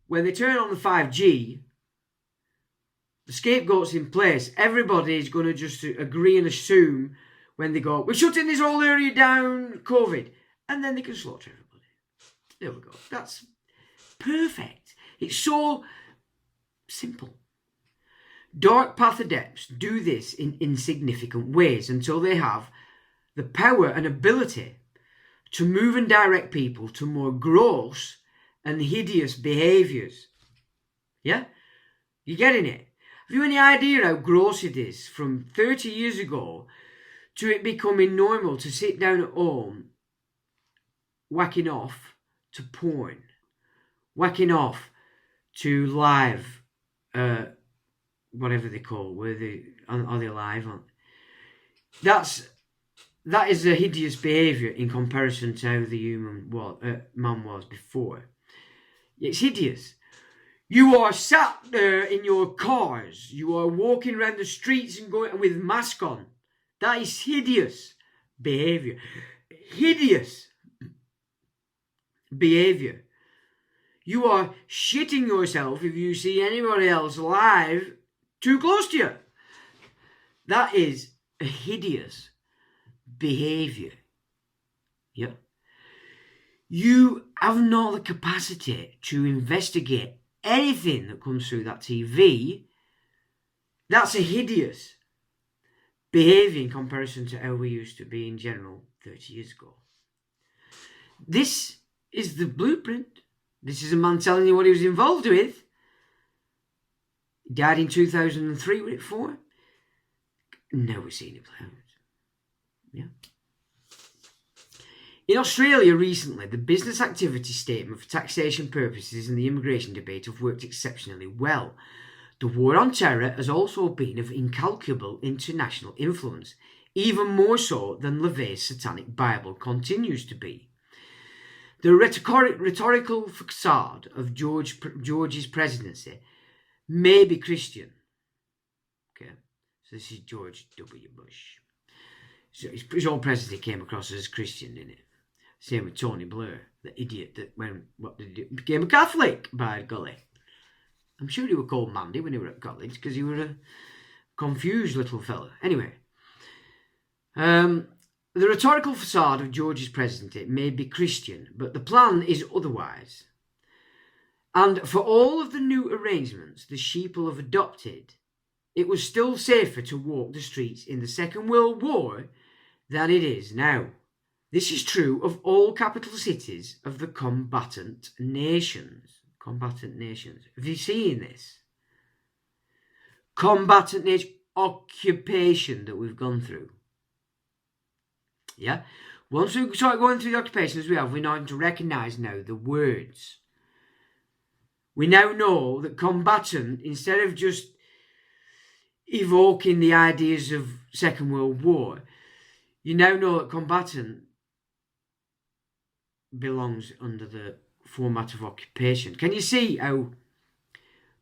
When they turn on the 5G, the scapegoat's in place. Everybody's going to just agree and assume when they go, we're shutting this whole area down, COVID. And then they can slaughter everybody. There we go. That's perfect. It's so simple. Dark path adepts do this in insignificant ways until they have the power and ability to move and direct people to more gross and hideous behaviours. Yeah? You getting it? Have you any idea how gross it is from 30 years ago to it becoming normal to sit down at home whacking off to porn, whacking off to live, whatever they call, are they live on? That is a hideous behaviour in comparison to how the man was before. It's hideous. You are sat there in your cars. You are walking around the streets and going with mask on. That is hideous behaviour. Hideous behaviour. You are shitting yourself if you see anybody else live too close to you. That is a hideous behaviour. Yeah. You have not the capacity to investigate anything that comes through that TV. That's a hideous behaviour in comparison to how we used to be in general 30 years ago. This is the blueprint. This is a man telling you what he was involved with. He died in 2003 with it for. Now we're seeing it play out. Yeah. In Australia recently, the business activity statement for taxation purposes and the immigration debate have worked exceptionally well. The war on terror has also been of incalculable international influence, even more so than LaVey's Satanic Bible continues to be. The rhetorical facade of George's presidency may be Christian. Okay, so this is George W. Bush. So his old presidency came across as Christian, didn't it? Same with Tony Blair, the idiot that became a Catholic, by golly. I'm sure he was called Mandy when he were at college because he was a confused little fella. Anyway, the rhetorical facade of George's presidency may be Christian, but the plan is otherwise. And for all of the new arrangements the sheeple have adopted, it was still safer to walk the streets in the Second World War than it is now. This is true of all capital cities of the combatant nations. Combatant nations. Have you seen this? Combatant nation occupation that we've gone through. Yeah? Once we start going through the occupations we have, we're starting to recognise now the words. We now know that combatant, instead of just evoking the ideas of Second World War, you now know that combatant belongs under the format of occupation. Can you see how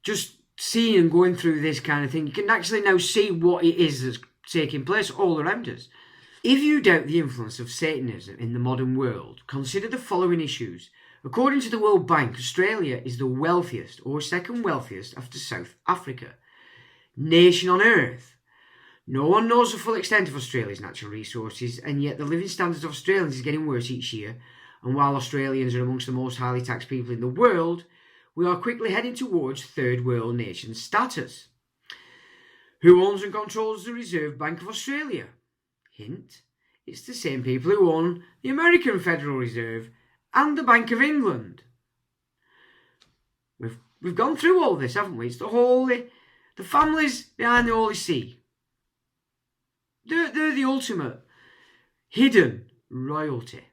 just seeing and going through this kind of thing, you can actually now see what it is that's taking place all around us. If you doubt the influence of Satanism in the modern world, consider the following issues. According to the World Bank, Australia is the wealthiest or second wealthiest after South Africa nation on earth. No one knows the full extent of Australia's natural resources, and yet the living standards of Australians is getting worse each year. And while Australians are amongst the most highly taxed people in the world, we are quickly heading towards third world nation status. Who owns and controls the Reserve Bank of Australia? Hint, it's the same people who own the American Federal Reserve and the Bank of England. We've gone through all this, haven't we? It's the families behind the Holy See. They're the ultimate hidden royalty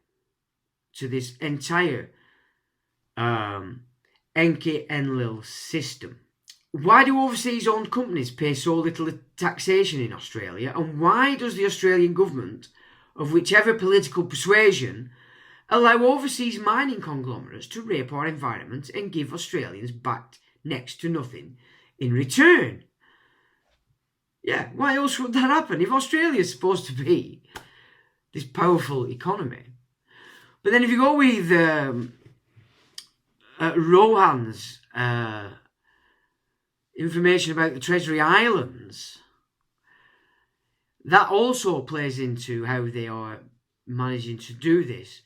to this entire Enki Enlil system. why do overseas owned companies pay so little taxation in Australia? And why does the Australian government, of whichever political persuasion, allow overseas mining conglomerates to rape our environment and give Australians back next to nothing in return? Yeah, why else would that happen? If Australia is supposed to be this powerful economy. But then if you go with Rohan's information about the Treasury Islands, that also plays into how they are managing to do this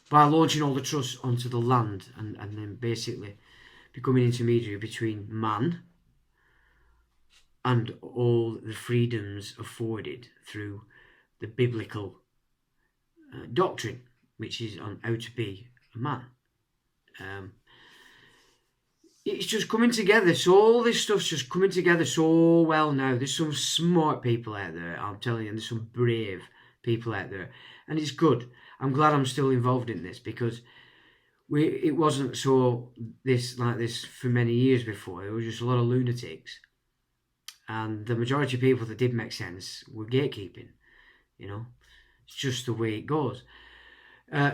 by launching all the trusts onto the land and then basically becoming intermediary between man and all the freedoms afforded through the biblical doctrine, which is on how to be a man. It's just coming together. So all this stuff's just coming together so well now. There's some smart people out there, I'm telling you. There's some brave people out there. And it's good. I'm glad I'm still involved in this, because it wasn't so like this for many years before. There was just a lot of lunatics. And the majority of people that did make sense were gatekeeping. You know, it's just the way it goes.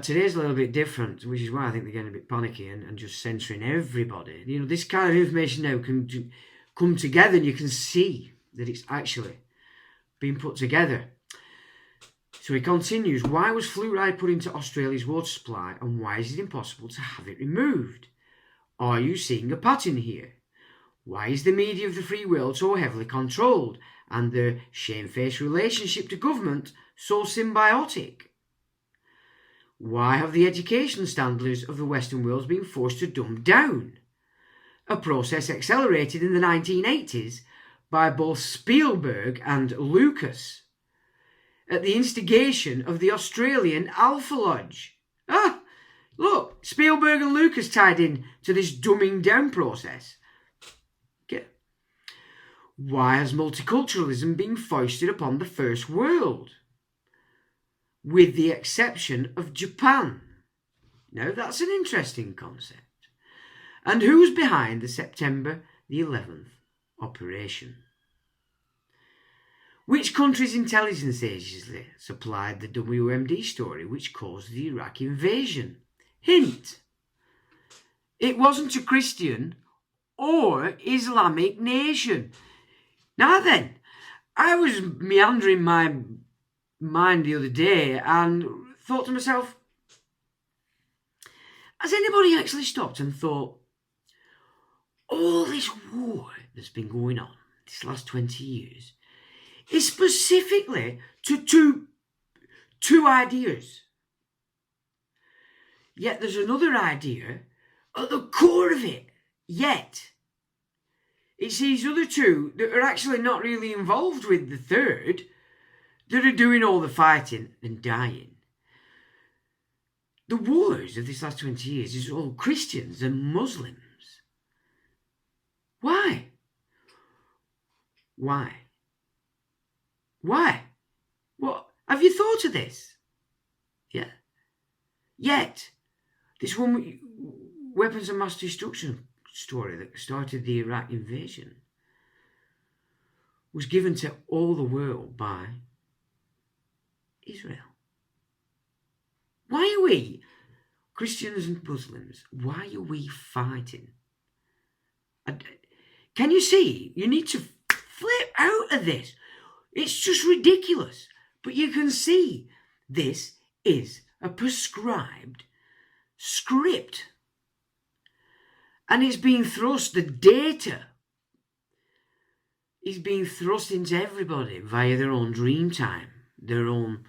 Today's a little bit different, which is why I think they're getting a bit panicky and just censoring everybody. You know, this kind of information now can come together and you can see that it's actually being put together. So he continues, why was fluoride put into Australia's water supply and why is it impossible to have it removed? Are you seeing a pattern here? Why is the media of the free world so heavily controlled and the shamefaced relationship to government so symbiotic? Why have the education standards of the Western world been forced to dumb down? A process accelerated in the 1980s by both Spielberg and Lucas at the instigation of the Australian Alpha Lodge. Look, Spielberg and Lucas tied in to this dumbing down process. Okay. Why has multiculturalism been foisted upon the first world? With the exception of Japan. Now that's an interesting concept. And who's behind the September the 11th operation? Which country's intelligence agency supplied the WMD story which caused the Iraq invasion? Hint. It wasn't a Christian or Islamic nation. Now then, I was meandering my mind the other day and thought to myself, has anybody actually stopped and thought, all this war that's been going on this last 20 years is specifically to two ideas, yet there's another idea at the core of it, yet it's these other two that are actually not really involved with the third that are doing all the fighting and dying. The wars of this last 20 years is all Christians and Muslims. Why? Why? Why? What? Have you thought of this? Yeah. Yet, this one weapons of mass destruction story that started the Iraq invasion was given to all the world by Israel. Why are we, Christians and Muslims, why are we fighting? Can you see? You need to flip out of this. It's just ridiculous. But you can see this is a prescribed script. And it's being thrust, the data is being thrust into everybody via their own dream time, their own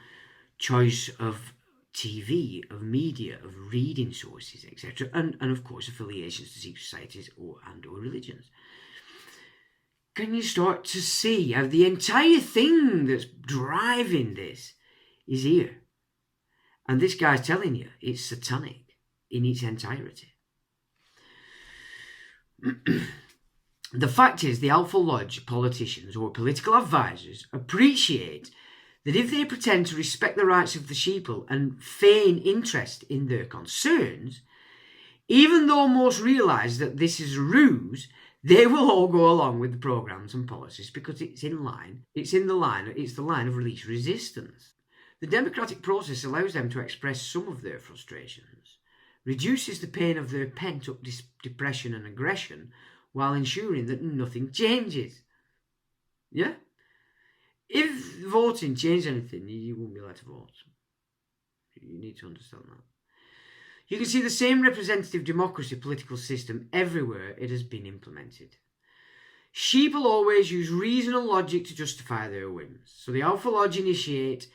choice of TV, of media, of reading sources, etc. And of course affiliations to secret societies or religions. Can you start to see how the entire thing that's driving this is here? And this guy's telling you it's satanic in its entirety. The fact is, the Alpha Lodge politicians or political advisors appreciate that if they pretend to respect the rights of the sheeple and feign interest in their concerns, even though most realise that this is a ruse, They will all go along with the programs and policies because it's the line of least resistance. The democratic process allows them to express some of their frustrations, reduces the pain of their pent-up depression and aggression, while ensuring that nothing changes. Yeah? If voting changed anything, you wouldn't be allowed to vote. You need to understand that. You can see the same representative democracy political system everywhere it has been implemented. Sheeple always use reason and logic to justify their whims. So the Alpha Lodge initiate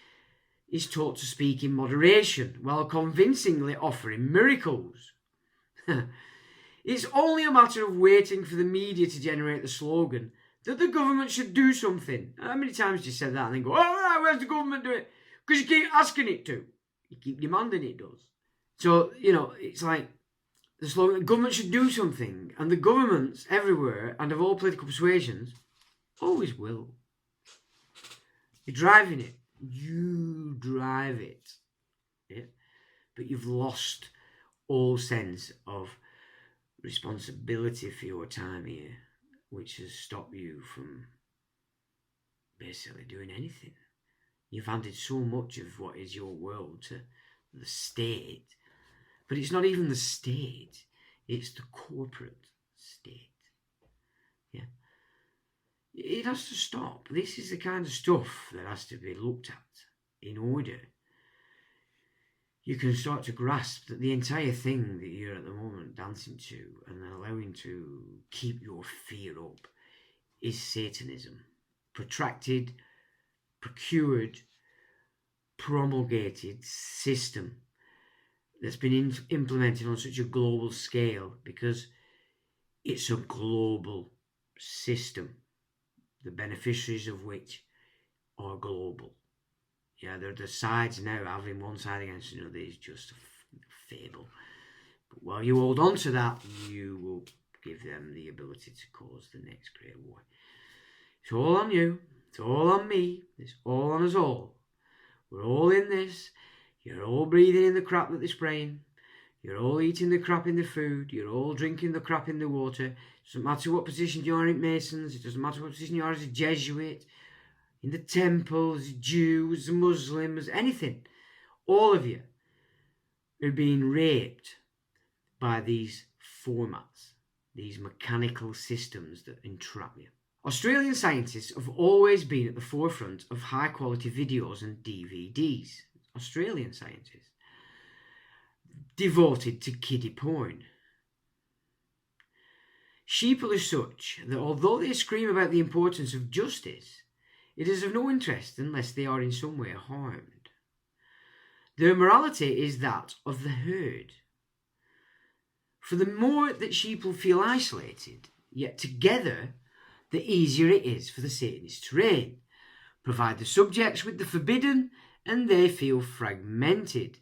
is taught to speak in moderation while convincingly offering miracles. It's only a matter of waiting for the media to generate the slogan that the government should do something. How many times do you say that and then go, oh, where's the government doing it? Because you keep asking it to. You keep demanding it does. So, it's like the slogan, government should do something. And the governments everywhere and of all political persuasions always will. You're driving it. You drive it. Yeah? But you've lost all sense of responsibility for your time here, which has stopped you from basically doing anything. You've handed so much of what is your world to the state, but it's not even the state, it's the corporate state. Yeah, it has to stop. This is the kind of stuff that has to be looked at in order you can start to grasp that the entire thing that you're at the moment dancing to and allowing to keep your fear up is Satanism. Protracted, procured, promulgated system that's been implemented on such a global scale because it's a global system, the beneficiaries of which are global. Yeah, they're the sides now having one side against another is just a fable. But while you hold on to that, you will give them the ability to cause the next great war. It's all on you. It's all on me. It's all on us all. We're all in this. You're all breathing in the crap that they're spraying. You're all eating the crap in the food. You're all drinking the crap in the water. It doesn't matter what position you are in Masons. It doesn't matter what position you are as a Jesuit, in the temples, Jews, Muslims, anything. All of you are being raped by these formats, these mechanical systems that entrap you. Australian scientists have always been at the forefront of high quality videos and DVDs. Australian scientists devoted to kiddie porn. Sheeple is such that although they scream about the importance of justice, it is of no interest unless they are in some way harmed. Their morality is that of the herd. For the more that sheeple feel isolated, yet together, the easier it is for the Satanists to reign. Provide the subjects with the forbidden, and they feel fragmented,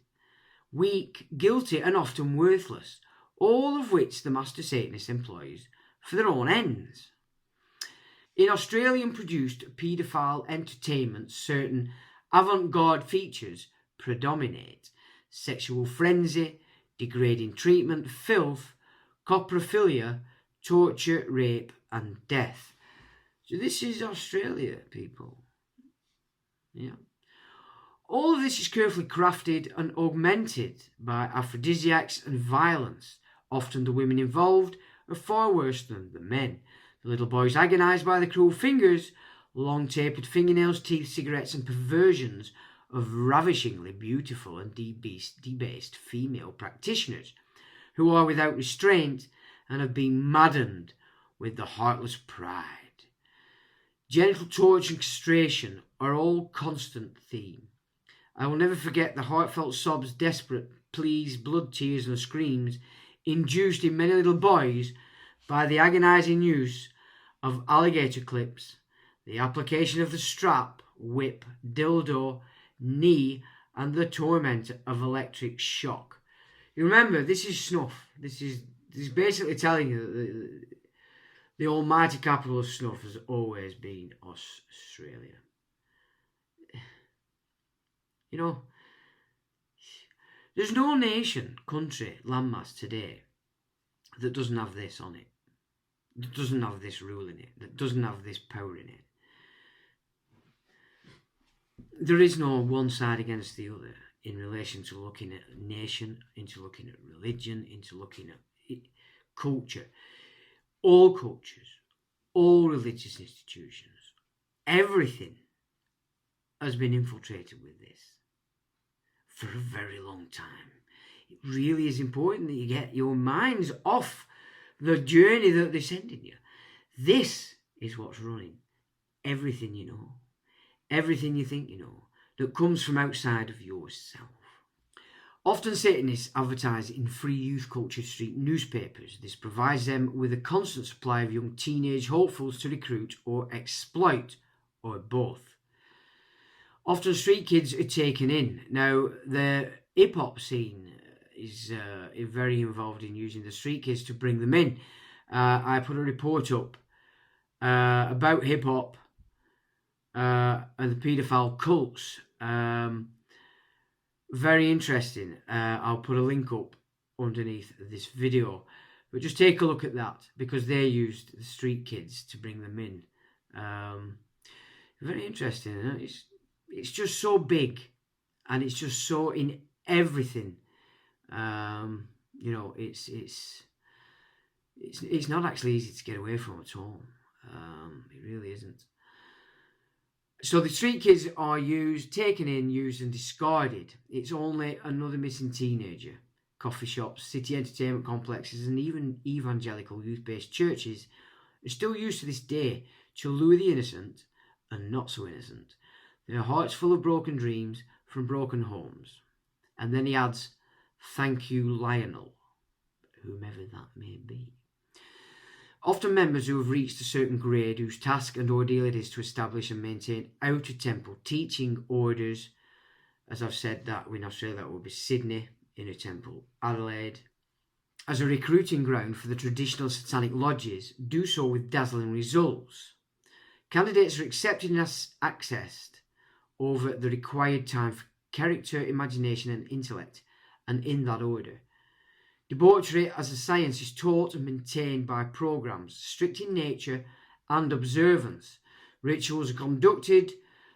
weak, guilty, and often worthless, all of which the Master Satanist employs for their own ends. In Australian-produced paedophile entertainment, certain avant-garde features predominate: sexual frenzy, degrading treatment, filth, coprophilia, torture, rape, and death. So this is Australia, people. Yeah. All of this is carefully crafted and augmented by aphrodisiacs and violence. Often the women involved are far worse than the men. The little boys agonised by the cruel fingers, long tapered fingernails, teeth, cigarettes, and perversions of ravishingly beautiful and debased female practitioners who are without restraint and have been maddened with the heartless pride. Genital torture and castration are all constant theme. I will never forget the heartfelt sobs, desperate pleas, blood tears, and screams induced in many little boys by the agonising use of alligator clips, the application of the strap, whip, dildo, knee, and the torment of electric shock. You remember, this is snuff. This is basically telling you that the almighty capital of snuff has always been Australia. You know, there's no nation, country, landmass today that doesn't have this on it. that doesn't have this rule in it, that doesn't have this power in it. There is no one side against the other in relation to looking at a nation, into looking at religion, into looking at culture. All cultures, all religious institutions, everything has been infiltrated with this for a very long time. It really is important that you get your minds off the journey that they're sending you. This is what's running everything you know, everything you think you know, that comes from outside of yourself. Often Satanists advertise in free youth culture street newspapers. This provides them with a constant supply of young teenage hopefuls to recruit or exploit, or both. Often street kids are taken in. Now, the hip-hop scene is very involved in using the street kids to bring them in. I put a report up about hip-hop and the paedophile cults. Very interesting. I'll put a link up underneath this video, but just take a look at that, because they used the street kids to bring them in. Very interesting. It's just so big, and it's just so in everything. You know, it's not actually easy to get away from at all. It really isn't. So the street kids are used, taken in, used and discarded. It's only another missing teenager. Coffee shops, city entertainment complexes and even evangelical youth-based churches are still used to this day to lure the innocent and not so innocent. Their hearts full of broken dreams from broken homes. And then he adds, "Thank you, Lionel," whomever that may be. Often members who have reached a certain grade, whose task and ordeal it is to establish and maintain outer temple teaching orders. As I've said, that in Australia that would be Sydney, Inner Temple, Adelaide, as a recruiting ground for the traditional Satanic lodges, do so with dazzling results. Candidates are accepted and accessed over the required time for character, imagination and intellect, and in that order. Debauchery as a science is taught and maintained by programs, strict in nature and observance. Rituals are conducted,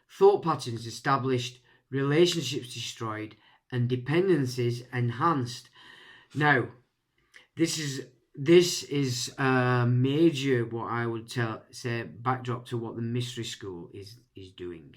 thought patterns established, relationships destroyed, and dependencies enhanced. Now, this is a major, what I would say, backdrop to what the mystery school is doing.